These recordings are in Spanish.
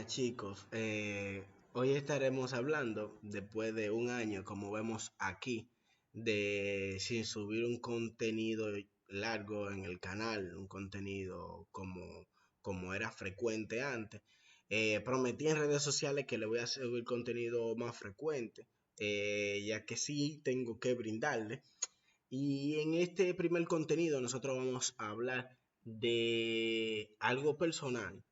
Chicos, hoy estaremos hablando, después de un año, como vemos aquí, de sin subir un contenido largo en el canal, un contenido como era frecuente antes. Prometí en redes sociales que le voy a subir contenido más frecuente, ya que sí tengo que brindarle. Y en este primer contenido nosotros vamos a hablar de algo personal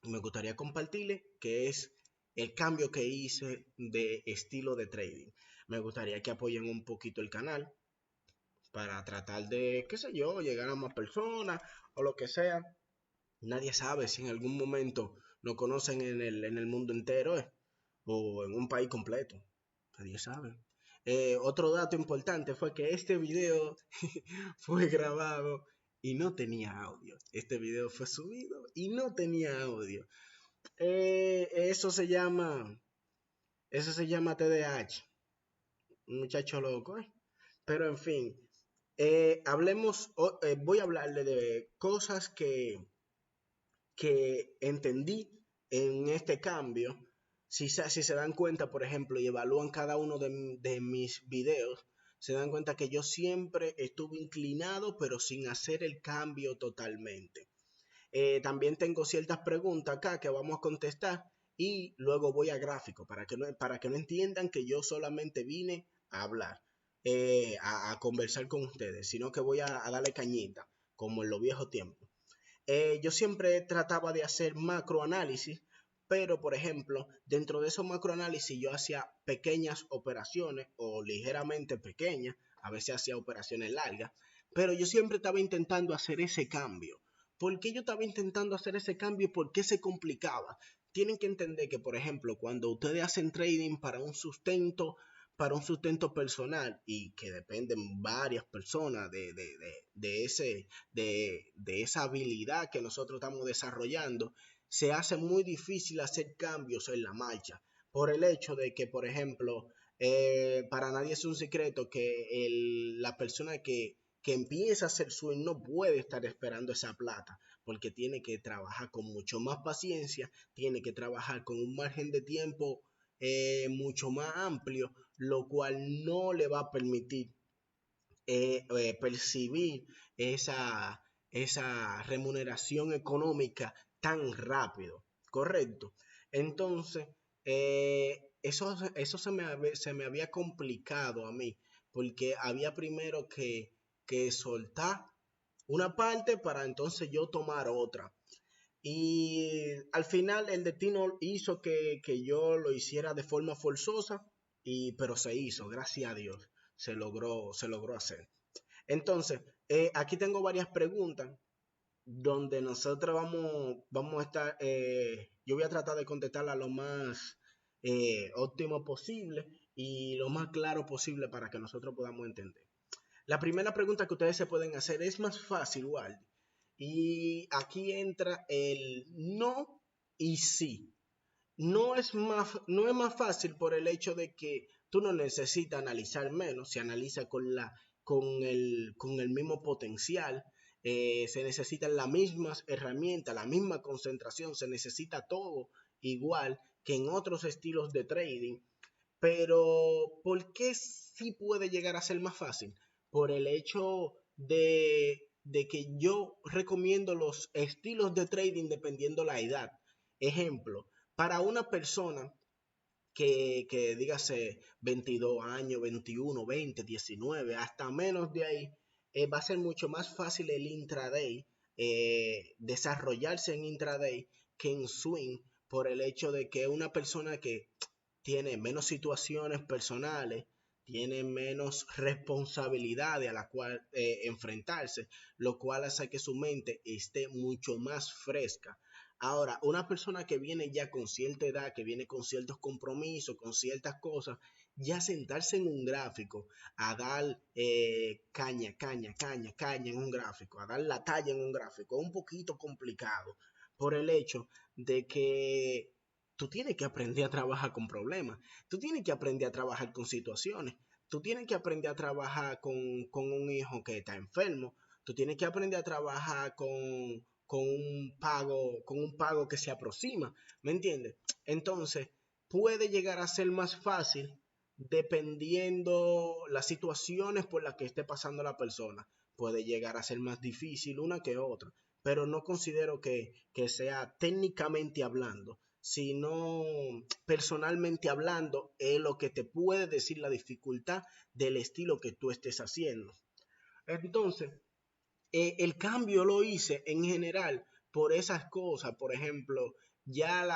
me gustaría compartirles, que es el cambio que hice de estilo de trading. Me gustaría que apoyen un poquito el canal para tratar de, qué sé yo, llegar a más personas o lo que sea. Nadie sabe si en algún momento lo conocen en el mundo entero o en un país completo. Nadie sabe. Otro dato importante fue que este video fue grabado y no tenía audio. Este video fue subido y no tenía audio. Eso se llama, TDAH, un muchacho loco, ¿eh? Pero en fin, voy a hablarle de cosas que entendí en este cambio. Si se dan cuenta, por ejemplo, y evalúan cada uno de mis videos, se dan cuenta que yo siempre estuve inclinado, pero sin hacer el cambio totalmente. También tengo ciertas preguntas acá que vamos a contestar y luego voy a gráfico para que no entiendan que yo solamente vine a hablar, a conversar con ustedes, sino que voy a darle cañita, como en los viejos tiempos. Yo siempre trataba de hacer macroanálisis, pero por ejemplo, dentro de esos macroanálisis yo hacía pequeñas operaciones o ligeramente pequeñas, a veces hacía operaciones largas, pero yo siempre estaba intentando hacer ese cambio. ¿Por qué yo estaba intentando hacer ese cambio y por qué se complicaba? Tienen que entender que, por ejemplo, cuando ustedes hacen trading para un sustento personal y que dependen varias personas de esa habilidad que nosotros estamos desarrollando, se hace muy difícil hacer cambios en la marcha por el hecho de que, por ejemplo, para nadie es un secreto que la persona que empieza a hacer swing no puede estar esperando esa plata porque tiene que trabajar con mucho más paciencia, tiene que trabajar con un margen de tiempo mucho más amplio, lo cual no le va a permitir percibir esa remuneración económica tan rápido, ¿correcto? Entonces, eso se me había complicado a mí, porque había primero que soltar una parte para entonces yo tomar otra. Y al final el destino hizo que yo lo hiciera de forma forzosa, pero se hizo, gracias a Dios, se logró hacer. Entonces, aquí tengo varias preguntas donde nosotros vamos a estar, yo voy a tratar de contestarlas lo más óptimo posible y lo más claro posible para que nosotros podamos entender. La primera pregunta que ustedes se pueden hacer es más fácil, Waldi. Y aquí entra el no y sí. No es más fácil por el hecho de que tú no necesitas analizar menos, se analiza con el mismo potencial, se necesitan las mismas herramientas, la misma concentración, se necesita todo igual que en otros estilos de trading. Pero, ¿por qué sí puede llegar a ser más fácil? Por el hecho de que yo recomiendo los estilos de trading dependiendo la edad. Ejemplo, para una persona que dígase 22 años, 21, 20, 19, hasta menos de ahí, va a ser mucho más fácil el intraday, desarrollarse en intraday que en swing, por el hecho de que una persona que tiene menos situaciones personales, tiene menos responsabilidades a la cual enfrentarse, lo cual hace que su mente esté mucho más fresca. Ahora, una persona que viene ya con cierta edad, que viene con ciertos compromisos, con ciertas cosas, ya sentarse en un gráfico a dar caña en un gráfico, a dar la talla en un gráfico, es un poquito complicado por el hecho de que tú tienes que aprender a trabajar con problemas, tú tienes que aprender a trabajar con situaciones, tú tienes que aprender a trabajar con un hijo que está enfermo, tú tienes que aprender a trabajar con un pago que se aproxima, ¿me entiendes? Entonces, puede llegar a ser más fácil dependiendo las situaciones por las que esté pasando la persona. Puede llegar a ser más difícil una que otra, pero no considero que sea técnicamente hablando, sino personalmente hablando, es lo que te puede decir la dificultad del estilo que tú estés haciendo. Entonces, el cambio lo hice en general por esas cosas, por ejemplo, ya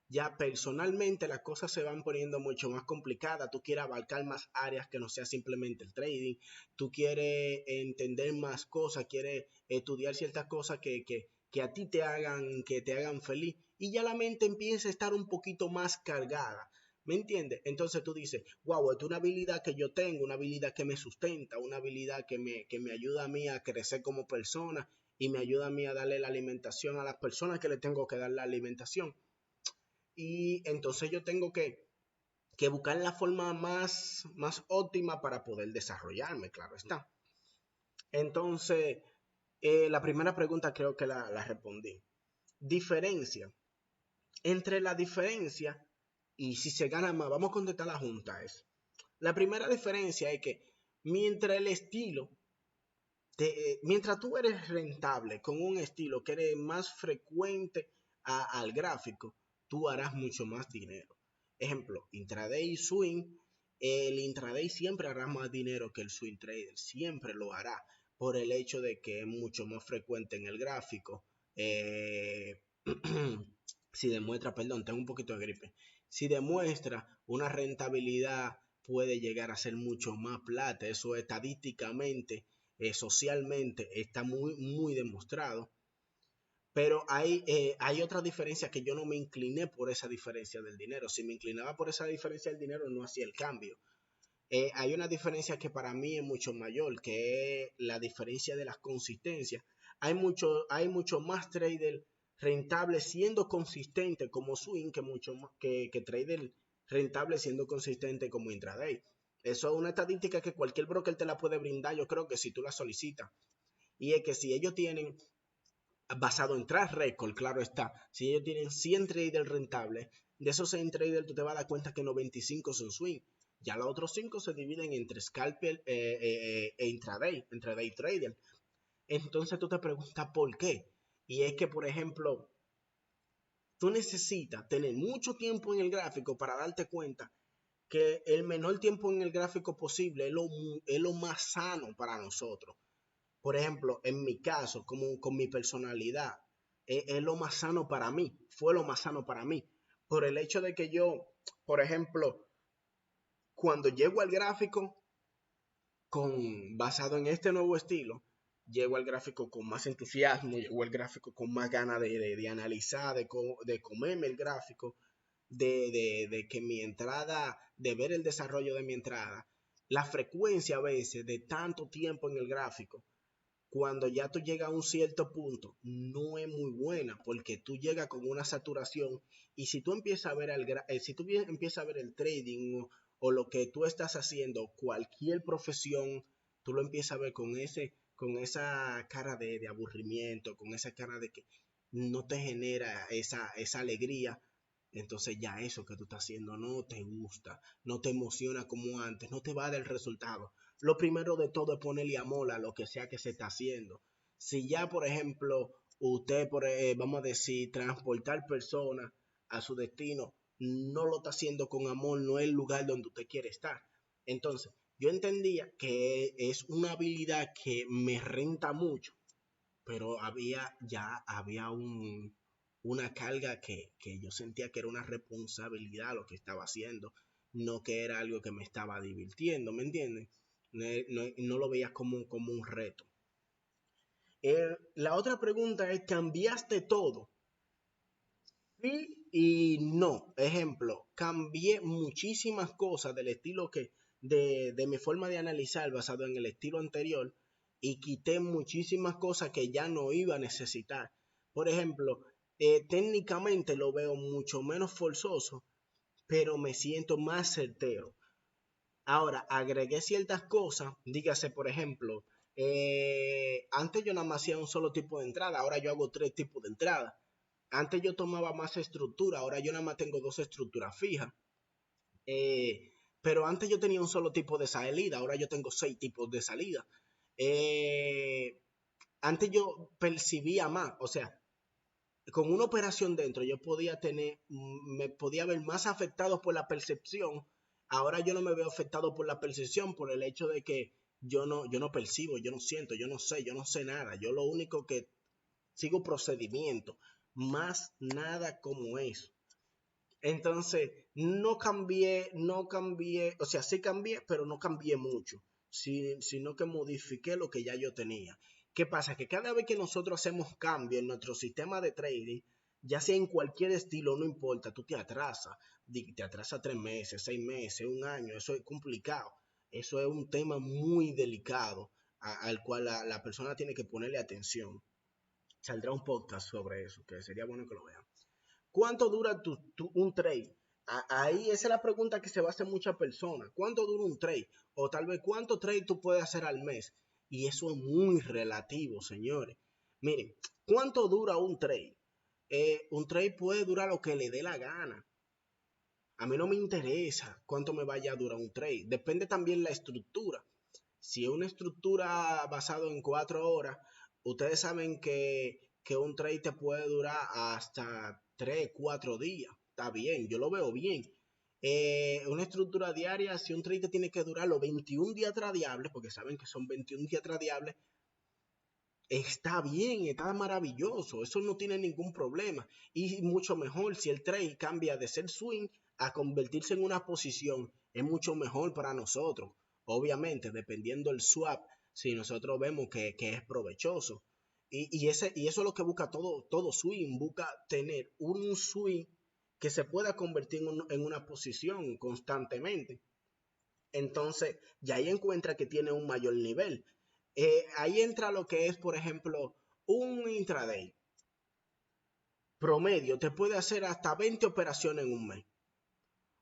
ya personalmente las cosas se van poniendo mucho más complicadas, tú quieres abarcar más áreas que no sea simplemente el trading, tú quieres entender más cosas, quieres estudiar ciertas cosas que a ti que te hagan feliz, y ya la mente empieza a estar un poquito más cargada. ¿Me entiendes? Entonces tú dices, wow, es una habilidad que yo tengo, una habilidad que me sustenta, una habilidad que me ayuda a mí a crecer como persona y me ayuda a mí a darle la alimentación a las personas que le tengo que dar la alimentación. Y entonces yo tengo que buscar la forma más óptima para poder desarrollarme, claro está. Entonces, la primera pregunta creo que la respondí. Diferencia. Entre la diferencia y si se gana más, vamos a contestar la junta. La primera diferencia es que mientras el estilo, mientras tú eres rentable con un estilo que eres más frecuente al gráfico, tú harás mucho más dinero. Ejemplo, intraday y swing. El intraday siempre hará más dinero que el swing trader, siempre lo hará por el hecho de que es mucho más frecuente en el gráfico. Si demuestra, perdón, tengo un poquito de gripe, si demuestra una rentabilidad puede llegar a ser mucho más plata, eso estadísticamente, socialmente está muy demostrado, pero hay otra diferencia que yo no me incliné por esa diferencia del dinero, si me inclinaba por esa diferencia del dinero no hacía el cambio. Hay una diferencia que para mí es mucho mayor, que es la diferencia de las consistencias. Hay mucho más trader rentable siendo consistente como swing que mucho más que trader rentable siendo consistente como intraday. Eso es una estadística que cualquier broker te la puede brindar, yo creo que si tú la solicitas. Y es que si ellos tienen, basado en track record, claro está, si ellos tienen 100 traders rentables, de esos 100 traders tú te vas a dar cuenta que 95 son swing. Ya los otros 5 se dividen entre scalper e intraday, entre day trader. Entonces tú te preguntas por qué. Y es que, por ejemplo, tú necesitas tener mucho tiempo en el gráfico para darte cuenta que el menor tiempo en el gráfico posible es lo más sano para nosotros. Por ejemplo, en mi caso, como con mi personalidad, es lo más sano para mí, fue lo más sano para mí. Por el hecho de que yo, por ejemplo, cuando llego al gráfico, basado en este nuevo estilo, llego al gráfico con más entusiasmo, llego al gráfico con más ganas de analizar, de comerme el gráfico, de que mi entrada, de ver el desarrollo de mi entrada, la frecuencia a veces de tanto tiempo en el gráfico, cuando ya tú llegas a un cierto punto, no es muy buena porque tú llegas con una saturación y si tú empiezas a ver si tú empiezas a ver el trading o lo que tú estás haciendo, cualquier profesión, tú lo empiezas a ver con esa cara de aburrimiento, con esa cara de que no te genera esa alegría. Entonces ya eso que tú estás haciendo no te gusta, no te emociona como antes, no te va a dar el resultado. Lo primero de todo es ponerle amor a lo que sea que se está haciendo. Si ya, por ejemplo, usted, vamos a decir, transportar personas a su destino, no lo está haciendo con amor, no es el lugar donde usted quiere estar. Entonces, yo entendía que es una habilidad que me renta mucho, pero había una carga que yo sentía que era una responsabilidad lo que estaba haciendo, no que era algo que me estaba divirtiendo, ¿me entiendes? No lo veías como un reto. La otra pregunta es, ¿cambiaste todo? Sí y no. Ejemplo, cambié muchísimas cosas del estilo de mi forma de analizar basado en el estilo anterior y quité muchísimas cosas que ya no iba a necesitar. Por ejemplo, técnicamente lo veo mucho menos forzoso, pero me siento más certero. Ahora, agregué ciertas cosas, dígase por ejemplo, Antes yo nada más hacía un solo tipo de entrada, ahora yo hago 3 tipos de entrada. Antes yo tomaba más estructura, ahora yo nada más tengo 2 estructuras fijas. Pero antes yo tenía un solo tipo de salida, ahora yo tengo 6 tipos de salida. Eh, Antes yo percibía más, o sea, con una operación dentro yo podía tener, me podía ver más afectado por la percepción. Ahora yo no me veo afectado por la percepción por el hecho de que yo no percibo, yo no siento, yo no sé nada. Yo lo único que sigo procedimiento, más nada como eso. Entonces, no cambié, o sea, sí cambié, pero no cambié mucho, sino que modifiqué lo que ya yo tenía. ¿Qué pasa? Que cada vez que nosotros hacemos cambio en nuestro sistema de trading, ya sea en cualquier estilo, no importa, tú te atrasas, te atrasas 3 meses, 6 meses, un año, eso es complicado. Eso es un tema muy delicado al cual la persona tiene que ponerle atención. Saldrá un podcast sobre eso, que sería bueno que lo vean. ¿Cuánto dura un trade? Ahí esa es la pregunta que se va a hacer muchas personas. ¿Cuánto dura un trade? O tal vez cuánto trade tú puedes hacer al mes. Y eso es muy relativo, señores. Miren, ¿cuánto dura un trade? Un trade puede durar lo que le dé la gana. A mí no me interesa cuánto me vaya a durar un trade. Depende también la estructura. Si es una estructura basada en 4 horas, ustedes saben que un trade te puede durar hasta 3, 4 días. Está bien, yo lo veo bien. Una estructura diaria, si un trade te tiene que durar los 21 días tradiables, porque saben que son 21 días tradiables, está bien, está maravilloso, eso no tiene ningún problema. Y mucho mejor si el trade cambia de ser swing a convertirse en una posición, es mucho mejor para nosotros. Obviamente, dependiendo del swap, si nosotros vemos que es provechoso. Y eso es lo que busca todo swing, busca tener un swing que se pueda convertir en una posición constantemente. Entonces, ya ahí encuentra que tiene un mayor nivel. Ahí entra lo que es, por ejemplo, un intraday promedio. Te puede hacer hasta 20 operaciones en un mes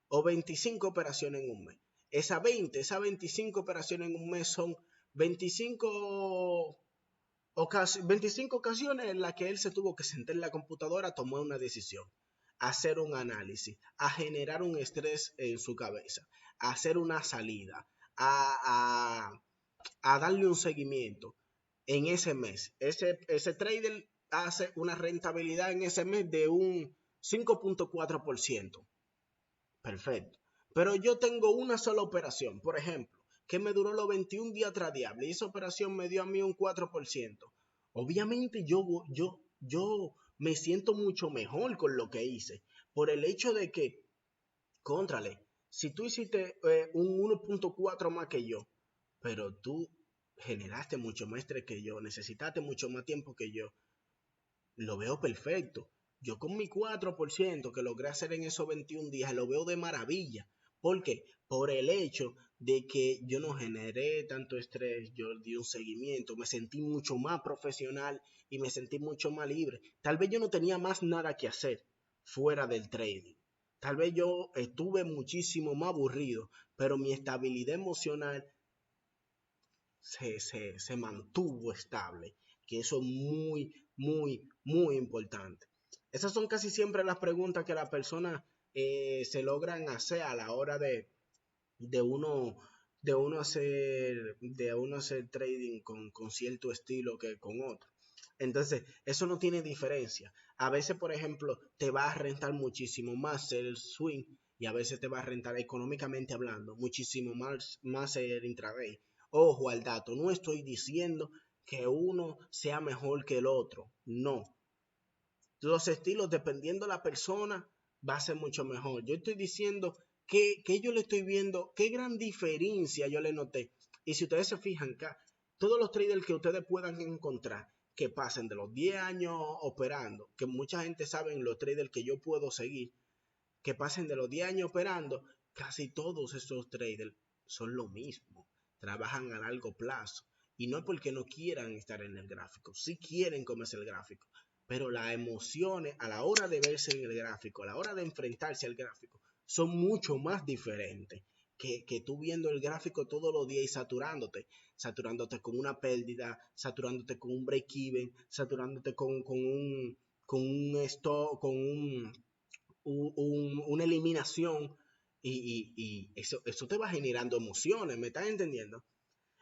o 25 operaciones en un mes. Esas 25 operaciones en un mes son 25, 25 ocasiones en las que él se tuvo que sentar en la computadora a tomar una decisión, a hacer un análisis, a generar un estrés en su cabeza, a hacer una salida, a darle un seguimiento en ese mes. Ese trader hace una rentabilidad en ese mes de un 5.4%. Perfecto. Pero yo tengo una sola operación, por ejemplo, que me duró los 21 días tradiables y esa operación me dio a mí un 4%. Obviamente yo me siento mucho mejor con lo que hice, por el hecho de que, contrale, si tú hiciste un 1.4 más que yo, pero tú generaste mucho más estrés que yo, necesitaste mucho más tiempo que yo, lo veo perfecto. Yo con mi 4% que logré hacer en esos 21 días, lo veo de maravilla. ¿Por qué? Por el hecho de que yo no generé tanto estrés, yo di un seguimiento, me sentí mucho más profesional y me sentí mucho más libre. Tal vez yo no tenía más nada que hacer fuera del trading. Tal vez yo estuve muchísimo más aburrido, pero mi estabilidad emocional se mantuvo estable, que eso es muy, muy, muy importante. Esas son casi siempre las preguntas que las personas se logran hacer a la hora de uno, de uno hacer trading con cierto estilo que con otro. Entonces, eso no tiene diferencia. A veces, por ejemplo, te va a rentar muchísimo más el swing y a veces te va a rentar económicamente hablando muchísimo más el intraday. Ojo al dato, no estoy diciendo que uno sea mejor que el otro, no. Los estilos, dependiendo de la persona, va a ser mucho mejor. Yo estoy diciendo que yo le estoy viendo, qué gran diferencia yo le noté. Y si ustedes se fijan acá, todos los traders que ustedes puedan encontrar, que pasen de los 10 años operando, que mucha gente sabe en los traders que yo puedo seguir, que pasen de los 10 años operando, casi todos esos traders son lo mismo, trabajan a largo plazo. Y no es porque no quieran estar en el gráfico, sí quieren comerse el gráfico, pero las emociones a la hora de verse en el gráfico, a la hora de enfrentarse al gráfico, son mucho más diferentes que tú viendo el gráfico todos los días y saturándote con una pérdida, saturándote con un break-even, saturándote con un stop, con una eliminación y eso te va generando emociones, ¿me estás entendiendo?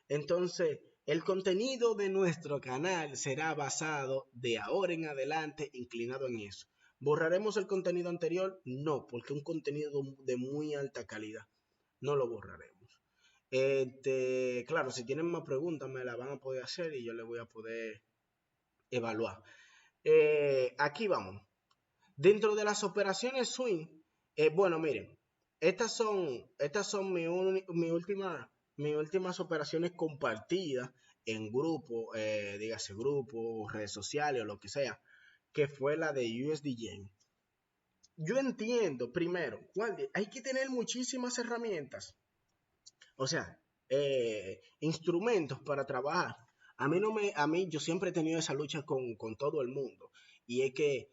Entonces, el contenido de nuestro canal será basado de ahora en adelante inclinado en eso. ¿Borraremos el contenido anterior? No, porque es un contenido de muy alta calidad. No lo borraremos. Claro, si tienen más preguntas me las van a poder hacer y yo les voy a poder evaluar. Aquí vamos. Dentro de las operaciones swing, bueno, miren, estas son mis últimas operaciones compartidas en grupo, dígase grupo, redes sociales o lo que sea, que fue la de USD Yen. Yo entiendo, primero, hay que tener muchísimas herramientas, o sea, instrumentos para trabajar. Yo siempre he tenido esa lucha con todo el mundo. Y es que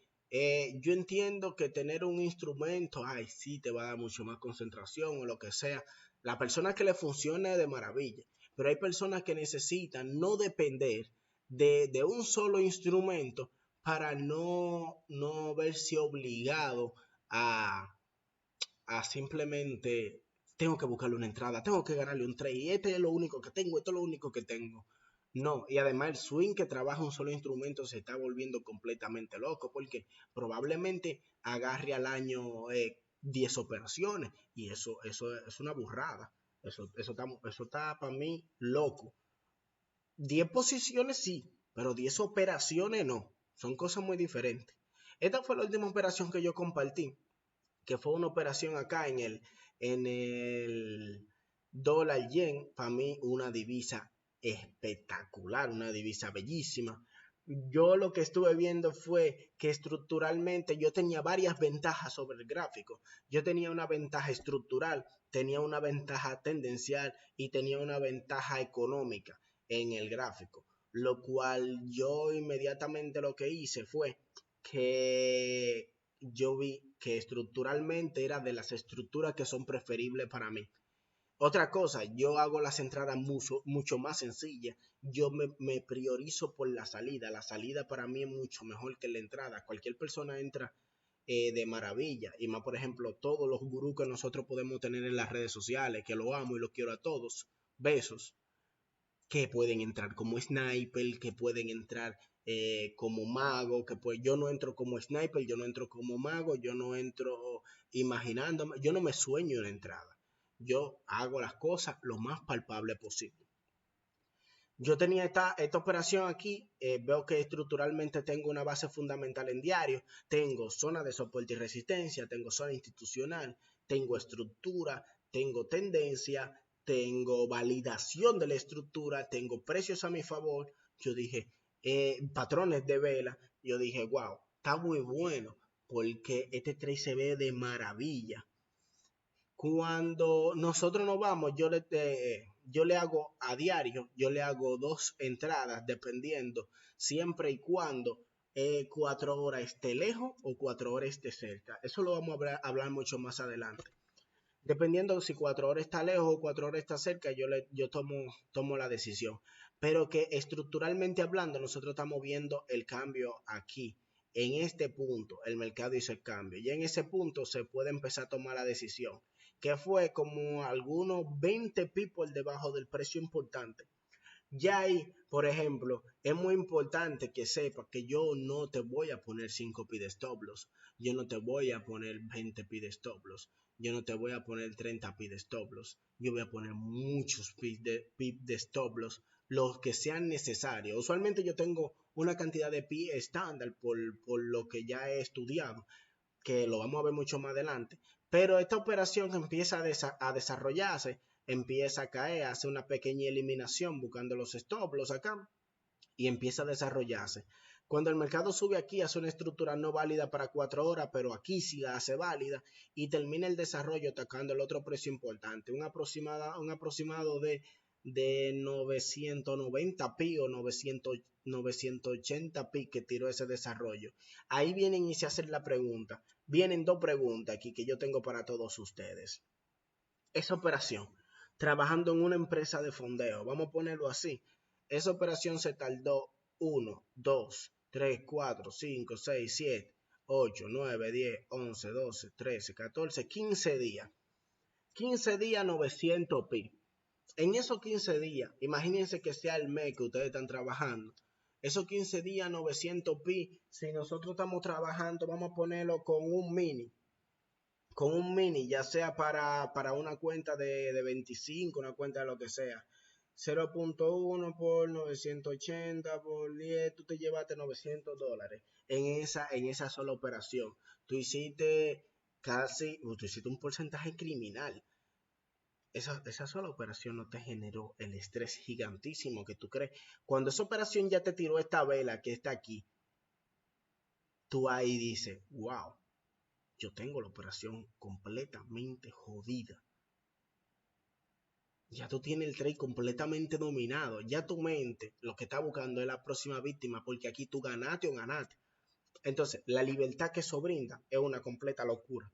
yo entiendo que tener un instrumento, ay, sí, te va a dar mucho más concentración o lo que sea. La persona que le funcione de maravilla. Pero hay personas que necesitan no depender de un solo instrumento para no verse obligado a, a simplemente tengo que buscarle una entrada, tengo que ganarle un trade, y este es lo único que tengo, esto es lo único que tengo. No, y además el swing que trabaja un solo instrumento se está volviendo completamente loco porque probablemente agarre al año 10 operaciones y eso es una burrada. Eso está para mí loco. 10 posiciones sí, pero 10 operaciones no. Son cosas muy diferentes. Esta fue la última operación que yo compartí, que fue una operación acá en el dólar yen, para mí una divisa espectacular, una divisa bellísima. Yo lo que estuve viendo fue que estructuralmente yo tenía varias ventajas sobre el gráfico. Yo tenía una ventaja estructural, tenía una ventaja tendencial y tenía una ventaja económica en el gráfico. Lo cual yo inmediatamente lo que hice fue que yo vi que estructuralmente era de las estructuras que son preferibles para mí. Otra cosa, yo hago las entradas mucho más sencillas. Yo me priorizo por la salida. La salida para mí es mucho mejor que la entrada. Cualquier persona entra de maravilla. Y más, por ejemplo, todos los gurús que nosotros podemos tener en las redes sociales, que lo amo y lo quiero a todos. Besos. Que pueden entrar como sniper, que pueden entrar como mago, que pues yo no entro como sniper, yo no entro como mago, yo no entro imaginándome, yo no me sueño en la entrada. Yo hago las cosas lo más palpable posible. Yo tenía esta operación aquí, veo que estructuralmente tengo una base fundamental en diario, tengo zona de soporte y resistencia, tengo zona institucional, tengo estructura, tengo tendencia, tengo validación de la estructura, tengo precios a mi favor. Yo dije, patrones de vela, yo dije, wow, está muy bueno porque este trade se ve de maravilla. Cuando nosotros nos vamos, yo le hago a diario, yo le hago 2 entradas dependiendo, siempre y cuando 4 horas esté lejos o 4 horas esté cerca. Eso lo vamos a hablar mucho más adelante. Dependiendo si 4 horas está lejos o 4 horas está cerca, yo tomo la decisión. Pero que estructuralmente hablando, nosotros estamos viendo el cambio aquí. En este punto, el mercado hizo el cambio. Y en ese punto se puede empezar a tomar la decisión, que fue como algunos 20 people debajo del precio importante. Ya ahí, por ejemplo, es muy importante que sepas que yo no te voy a poner 5 pi de stop loss, yo no te voy a poner 20 pi de stop loss, yo no te voy a poner 30 pi de stop loss, yo voy a poner muchos pi de stop loss, los que sean necesarios. Usualmente yo tengo una cantidad de pi estándar por lo que ya he estudiado, que lo vamos a ver mucho más adelante, pero esta operación empieza a desarrollarse, empieza a caer, hace una pequeña eliminación buscando los stop loss acá y empieza a desarrollarse. Cuando el mercado sube aquí, hace una estructura no válida para 4 horas, pero aquí sí la hace válida y termina el desarrollo atacando el otro precio importante, un aproximado de 990 pi o 980 pi que tiró ese desarrollo. Ahí vienen y se hacen la pregunta. Vienen 2 preguntas aquí que yo tengo para todos ustedes. esa operación, trabajando en una empresa de fondeo, vamos a ponerlo así, esa operación se tardó 1, 2, 3, 4, 5, 6, 7, 8, 9, 10, 11, 12, 13, 14, 15 días. 15 días 900 pi. En esos 15 días, imagínense que sea el mes que ustedes están trabajando. Esos 15 días 900 pi, si nosotros estamos trabajando, vamos a ponerlo con un mini, ya sea para una cuenta de 25, una cuenta de lo que sea. 0.1 por 980 por 10, tú te llevaste $900 en esa sola operación. Tú hiciste un porcentaje criminal. Esa sola operación no te generó el estrés gigantísimo que tú crees. Cuando esa operación ya te tiró esta vela que está aquí, tú ahí dices, wow, yo tengo la operación completamente jodida. Ya tú tienes el trade completamente dominado. Ya tu mente lo que está buscando es la próxima víctima, porque aquí tú ganaste o ganaste. Entonces, la libertad que eso brinda es una completa locura.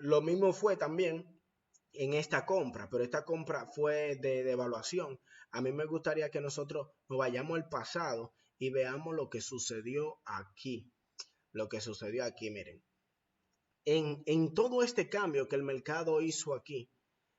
Lo mismo fue también en esta compra, pero esta compra fue de evaluación. A mí me gustaría que nosotros nos vayamos al pasado y veamos lo que sucedió aquí. Lo que sucedió aquí, miren. En todo este cambio que el mercado hizo aquí,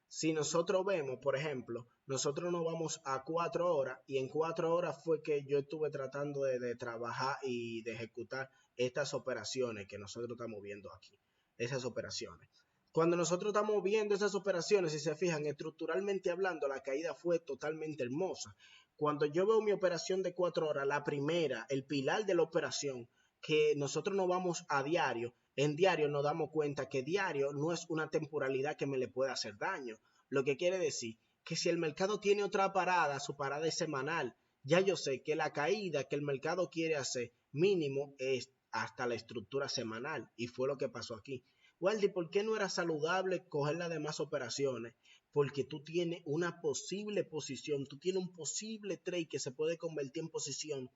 si nosotros vemos, por ejemplo, nosotros nos vamos a 4 horas y en 4 horas fue que yo estuve tratando de trabajar y de ejecutar estas operaciones que nosotros estamos viendo aquí, esas operaciones. Cuando nosotros estamos viendo esas operaciones, si se fijan, estructuralmente hablando, la caída fue totalmente hermosa. Cuando yo veo mi operación de 4 horas, la primera, el pilar de la operación, que nosotros nos vamos a diario, en diario nos damos cuenta que diario no es una temporalidad que me le pueda hacer daño. Lo que quiere decir que si el mercado tiene otra parada, su parada es semanal. Ya yo sé que la caída que el mercado quiere hacer mínimo es hasta la estructura semanal. Y fue lo que pasó aquí. Waldy, ¿por qué no era saludable coger las demás operaciones? Porque tú tienes una posible posición, tú tienes un posible trade que se puede convertir en posición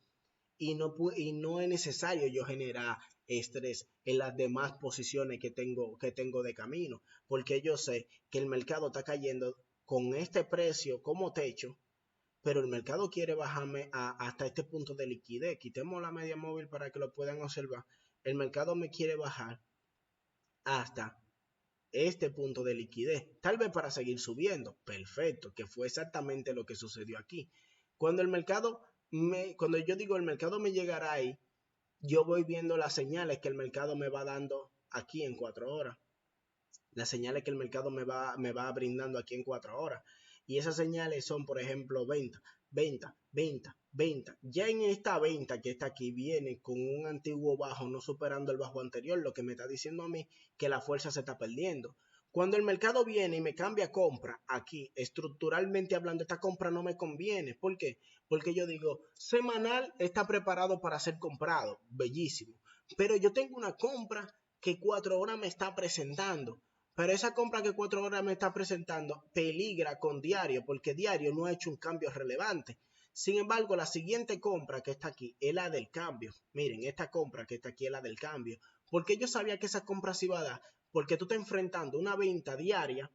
y no es necesario yo generar estrés en las demás posiciones que tengo de camino, porque yo sé que el mercado está cayendo con este precio como techo, pero el mercado quiere bajarme hasta este punto de liquidez. Quitemos la media móvil para que lo puedan observar. El mercado me quiere bajar hasta este punto de liquidez, tal vez para seguir subiendo. Perfecto, que fue exactamente lo que sucedió aquí. Cuando cuando yo digo el mercado me llegará ahí, yo voy viendo las señales que el mercado me va dando aquí en 4 horas. Las señales que el mercado me va brindando aquí en 4 horas. Y esas señales son, por ejemplo, venta, venta, venta, venta. Ya en esta venta que está aquí viene con un antiguo bajo, no superando el bajo anterior, lo que me está diciendo a mí que la fuerza se está perdiendo. Cuando el mercado viene y me cambia a compra, aquí, estructuralmente hablando, esta compra no me conviene. ¿Por qué? Porque yo digo, semanal está preparado para ser comprado. Bellísimo. Pero yo tengo una compra que 4 horas me está presentando. Pero esa compra que 4 horas me está presentando peligra con diario, porque diario no ha hecho un cambio relevante. Sin embargo, la siguiente compra que está aquí es la del cambio. Miren, esta compra que está aquí es la del cambio. Porque yo sabía que esa compra se iba a dar, porque tú estás enfrentando una venta diaria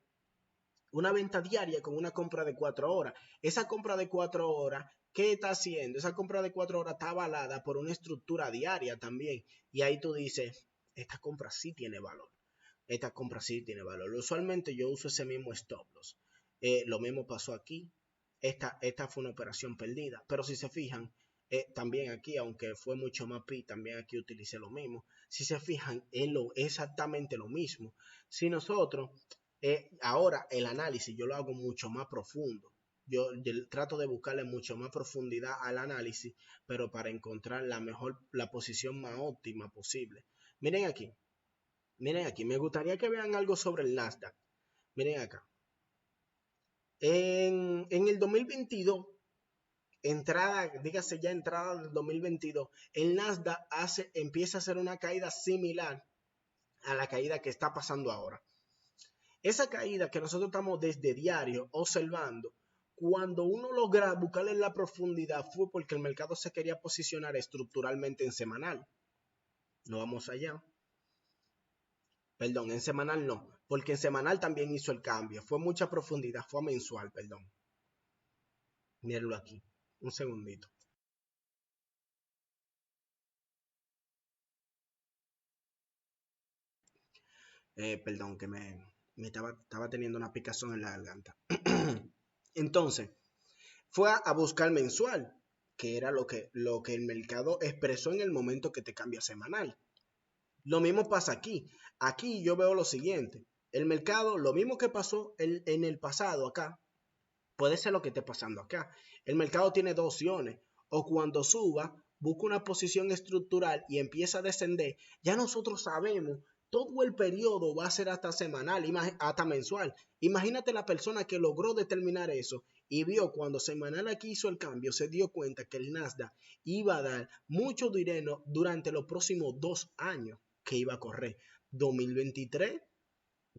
con una compra de 4 horas. Esa compra de 4 horas, ¿qué está haciendo? Esa compra de 4 horas está avalada por una estructura diaria también. Y ahí tú dices, esta compra sí tiene valor. Esta compra sí tiene valor. Usualmente yo uso ese mismo stop loss. Lo mismo pasó aquí. Esta fue una operación perdida. Pero si se fijan, también aquí, aunque fue mucho más pi, también aquí utilicé lo mismo. Si se fijan, es exactamente lo mismo. Si nosotros, ahora el análisis yo lo hago mucho más profundo. Yo trato de buscarle mucho más profundidad al análisis, pero para encontrar la posición más óptima posible. Miren aquí. Miren aquí, me gustaría que vean algo sobre el Nasdaq. Miren acá. En el 2022, dígase ya entrada del 2022, el Nasdaq empieza a hacer una caída similar a la caída que está pasando ahora. Esa caída que nosotros estamos desde diario observando, cuando uno logra buscarle en la profundidad fue porque el mercado se quería posicionar estructuralmente en semanal. No vamos allá. Perdón, en semanal no. porque en semanal también hizo el cambio. Fue mucha profundidad, fue a mensual, perdón. Mírenlo aquí. Un segundito. Perdón, que me estaba teniendo una picazón en la garganta. Entonces, fue a buscar mensual, que era lo que el mercado expresó en el momento que te cambia semanal. Lo mismo pasa aquí. Aquí yo veo lo siguiente. El mercado, lo mismo que pasó en el pasado acá, puede ser lo que esté pasando acá. El mercado tiene dos opciones. O cuando suba, busca una posición estructural y empieza a descender, ya nosotros sabemos, todo el periodo va a ser hasta semanal, hasta mensual. Imagínate la persona que logró determinar eso y vio cuando semanal aquí hizo el cambio, se dio cuenta que el Nasdaq iba a dar mucho dinero durante los próximos 2 años que iba a correr. 2023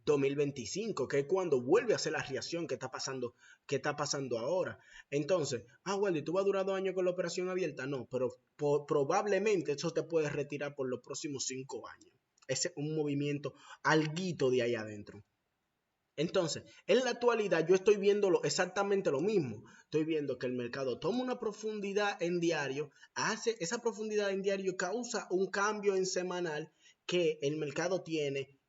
2025, que es cuando vuelve a hacer la reacción que está pasando ahora. Entonces, Wendy, ¿tú vas a durar 2 años con la operación abierta? No, pero probablemente eso te puede retirar por los próximos 5 años. Ese es un movimiento alguito de ahí adentro. Entonces, en la actualidad yo estoy viendo exactamente lo mismo. Estoy viendo que el mercado toma una profundidad en diario, hace esa profundidad en diario, causa un cambio en semanal que el mercado tiene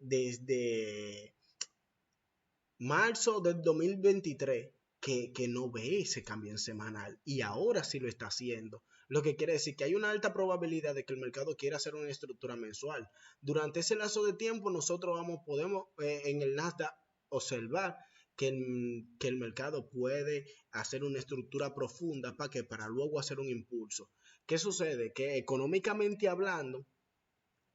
desde marzo del 2023 que no ve ese cambio en semanal y ahora sí lo está haciendo. Lo que quiere decir que hay una alta probabilidad de que el mercado quiera hacer una estructura mensual. Durante ese lazo de tiempo nosotros podemos en el Nasdaq observar que el mercado puede hacer una estructura profunda para luego hacer un impulso. ¿Qué sucede? Que económicamente hablando,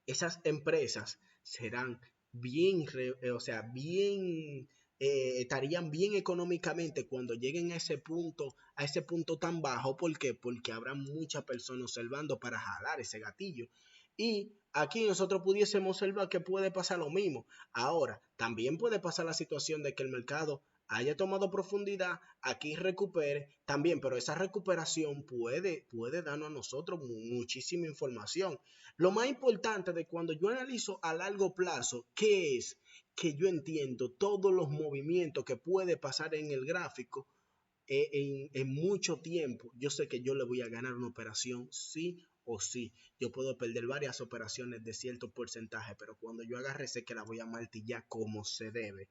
esas empresas serán bien, o sea, bien, estarían bien económicamente cuando lleguen a ese punto tan bajo. ¿Por qué? Porque habrá muchas personas observando para jalar ese gatillo. Y aquí nosotros pudiésemos observar que puede pasar lo mismo. Ahora, también puede pasar la situación de que el mercado haya tomado profundidad, aquí recupere también, pero esa recuperación puede darnos a nosotros muchísima información. Lo más importante de cuando yo analizo a largo plazo, ¿qué es? Que yo entiendo todos los movimientos que puede pasar en el gráfico en mucho tiempo. Yo sé que yo le voy a ganar una operación sí o sí. Yo puedo perder varias operaciones de cierto porcentaje, pero cuando yo agarre sé que la voy a martillar como se debe.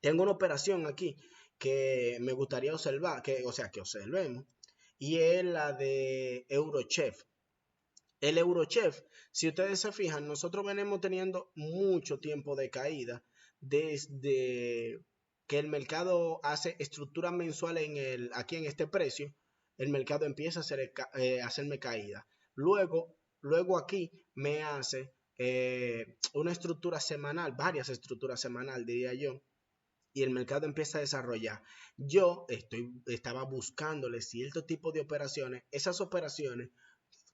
Tengo una operación aquí que me gustaría observar, que observemos, y es la de Eurochef. El Eurochef, si ustedes se fijan, nosotros venimos teniendo mucho tiempo de caída desde que el mercado hace estructuras mensuales aquí en este precio, el mercado empieza a hacerme caída. Luego aquí me hace una estructura semanal, varias estructuras semanal, diría yo, y el mercado empieza a desarrollar. Yo estaba buscándole cierto tipo de operaciones. Esas operaciones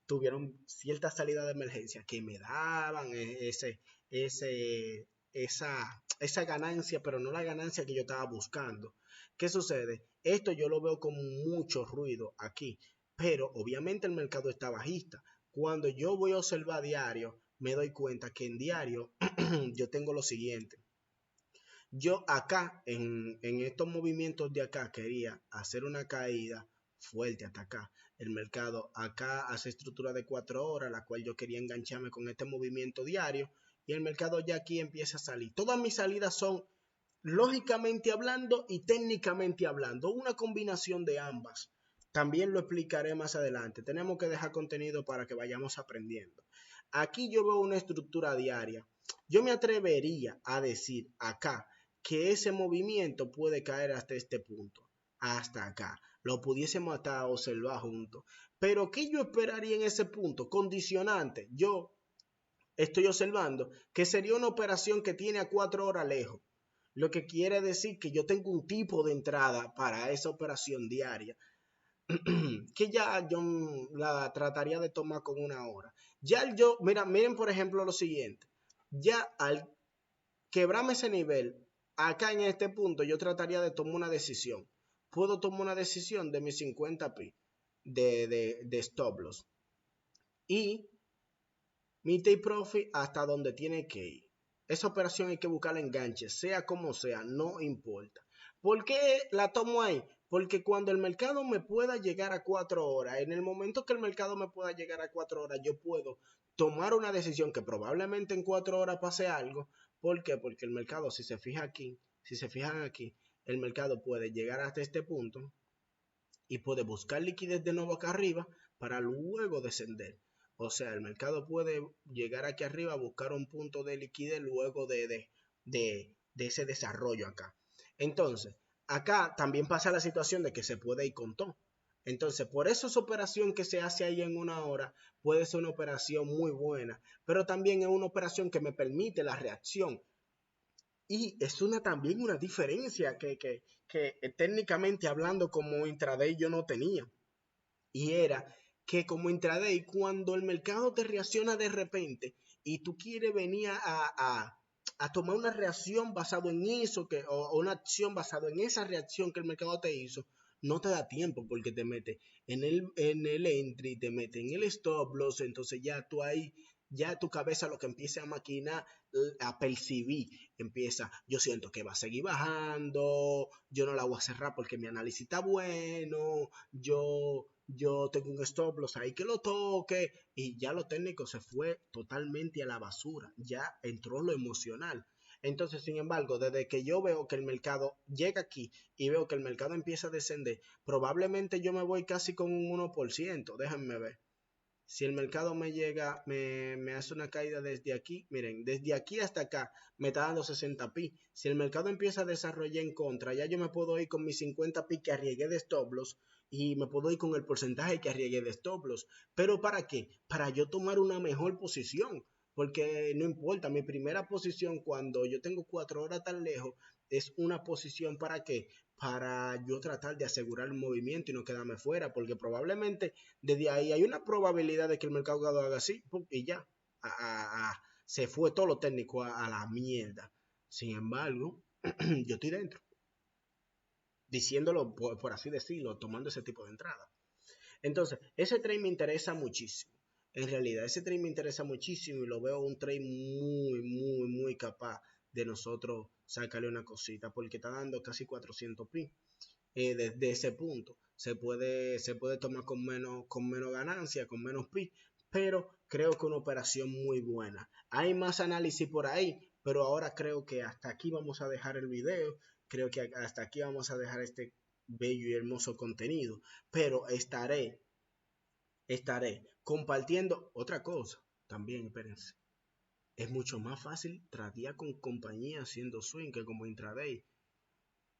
tuvieron cierta salida de emergencia que me daban esa ganancia, pero no la ganancia que yo estaba buscando. ¿Qué sucede? Esto yo lo veo con mucho ruido aquí, pero obviamente el mercado está bajista. Cuando yo voy a observar diario, me doy cuenta que en diario yo tengo lo siguiente. Yo acá, en estos movimientos de acá, quería hacer una caída fuerte hasta acá. El mercado acá hace estructura de 4 horas, la cual yo quería engancharme con este movimiento diario. Y el mercado ya aquí empieza a salir. Todas mis salidas son lógicamente hablando y técnicamente hablando, una combinación de ambas. También lo explicaré más adelante. Tenemos que dejar contenido para que vayamos aprendiendo. Aquí yo veo una estructura diaria. Yo me atrevería a decir acá que ese movimiento puede caer hasta este punto, hasta acá. Lo pudiésemos hasta observar juntos. Pero ¿qué yo esperaría en ese punto? Condicionante. Yo estoy observando que sería una operación que tiene a 4 horas lejos. Lo que quiere decir que yo tengo un tipo de entrada para esa operación diaria que ya yo la trataría de tomar con 1 hora. Miren por ejemplo lo siguiente. Ya al quebrarme ese nivel, acá en este punto yo trataría de tomar una decisión. Puedo tomar una decisión de mis 50 pi de stop loss. Y Mi take profit hasta donde tiene que ir. Esa operación hay que buscarla enganche, sea como sea, no importa. ¿Por qué la tomo ahí? Porque cuando el mercado me pueda llegar a 4 horas, en el momento que el mercado me pueda llegar a 4 horas, yo puedo tomar una decisión que probablemente en 4 horas pase algo. ¿Por qué? Porque el mercado, si se fija aquí, si se fijan aquí, el mercado puede llegar hasta este punto y puede buscar liquidez de nuevo acá arriba para luego descender. O sea, el mercado puede llegar aquí arriba a buscar un punto de liquidez luego de ese desarrollo acá. Entonces, acá también pasa la situación de que se puede ir con todo. Entonces, por eso esa operación que se hace ahí en 1 hora puede ser una operación muy buena, pero también es una operación que me permite la reacción. Y es también una diferencia que técnicamente hablando como intraday yo no tenía. Y era que como intraday, cuando el mercado te reacciona de repente y tú quieres venir a tomar una reacción basado en eso, o una acción basado en esa reacción que el mercado te hizo, no te da tiempo porque te mete en el entry, te mete en el stop loss, entonces ya tú ahí, ya tu cabeza lo que empieza a maquinar, a percibir, empieza, yo siento que va a seguir bajando, yo no la voy a cerrar porque mi análisis está bueno, yo tengo un stop loss ahí que lo toque, y ya lo técnico se fue totalmente a la basura, ya entró lo emocional. Entonces, sin embargo, desde que yo veo que el mercado llega aquí y veo que el mercado empieza a descender, probablemente yo me voy casi con un 1%, déjenme ver. Si el mercado me llega, me hace una caída desde aquí, miren, desde aquí hasta acá me está dando 60 pi. Si el mercado empieza a desarrollar en contra, ya yo me puedo ir con mis 50 pi que arriesgué de stop loss y me puedo ir con el porcentaje que arriesgué de stop loss. ¿Pero para qué? Para yo tomar una mejor posición. Porque no importa, mi primera posición cuando yo tengo 4 horas tan lejos es una posición para qué? Para yo tratar de asegurar el movimiento y no quedarme fuera, porque probablemente desde ahí hay una probabilidad de que el mercado haga así y ya, se fue todo lo técnico a la mierda. Sin embargo, yo estoy dentro, diciéndolo por así decirlo, tomando ese tipo de entrada. Entonces, ese trade me interesa muchísimo. En realidad, ese trade me interesa muchísimo y lo veo un trade muy, muy, muy capaz de nosotros sacarle una cosita, porque está dando casi 400 pi. Desde ese punto se puede tomar con menos ganancia, con menos pi, pero creo que una operación muy buena. Hay más análisis por ahí, pero ahora creo que hasta aquí vamos a dejar el video. Creo que hasta aquí vamos a dejar este bello y hermoso contenido, pero estaré compartiendo otra cosa también, espérense. Es mucho más fácil tradear con compañía haciendo swing que como intraday,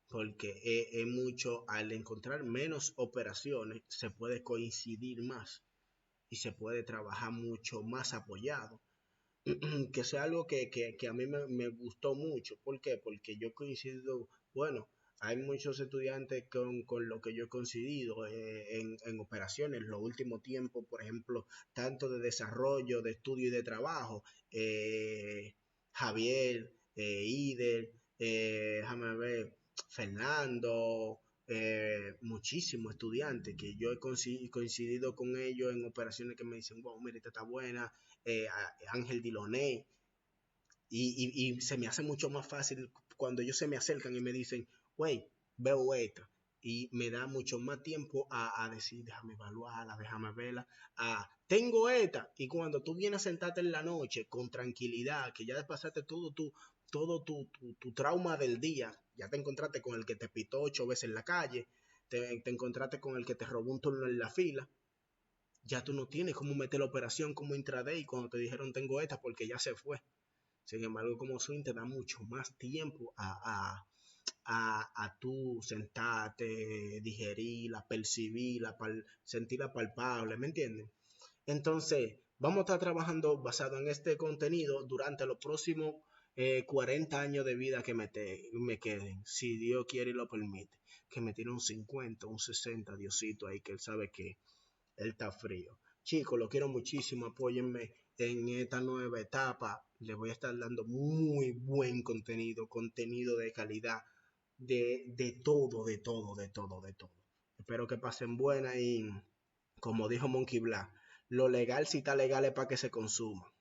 porque es mucho, al encontrar menos operaciones, se puede coincidir más y se puede trabajar mucho más apoyado. Que sea algo que a mí me gustó mucho. ¿Por qué? Porque yo he coincidido, bueno, hay muchos estudiantes con lo que yo he coincidido en operaciones, los últimos tiempos, por ejemplo, tanto de desarrollo, de estudio y de trabajo. Javier, Ider, déjame ver, Fernando, muchísimos estudiantes que yo he coincidido con ellos en operaciones que me dicen, wow, mira, esta está buena, Ángel Diloné, y se me hace mucho más fácil cuando ellos se me acercan y me dicen, wey, veo esta, y me da mucho más tiempo a decir, déjame evaluarla, déjame verla, tengo esta, y cuando tú vienes a sentarte en la noche con tranquilidad, que ya pasaste todo tu trauma del día, ya te encontraste con el que te pitó 8 veces en la calle, te encontraste con el que te robó un turno en la fila, ya tú no tienes cómo meter la operación como intraday cuando te dijeron tengo esta porque ya se fue. Sin embargo, como swing te da mucho más tiempo a tú sentarte, digerirla, percibirla, sentirla palpable, ¿me entienden? Entonces, vamos a estar trabajando basado en este contenido durante los próximos 40 años de vida que me queden, si Dios quiere y lo permite. Que me tire un 50, un 60, Diosito ahí, que él sabe que él está frío. Chicos, lo quiero muchísimo. Apóyenme en esta nueva etapa. Les voy a estar dando muy buen contenido de calidad, de todo, de todo, de todo, de todo. Espero que pasen buena y, como dijo Monkey Black, lo legal si está legal es para que se consuma.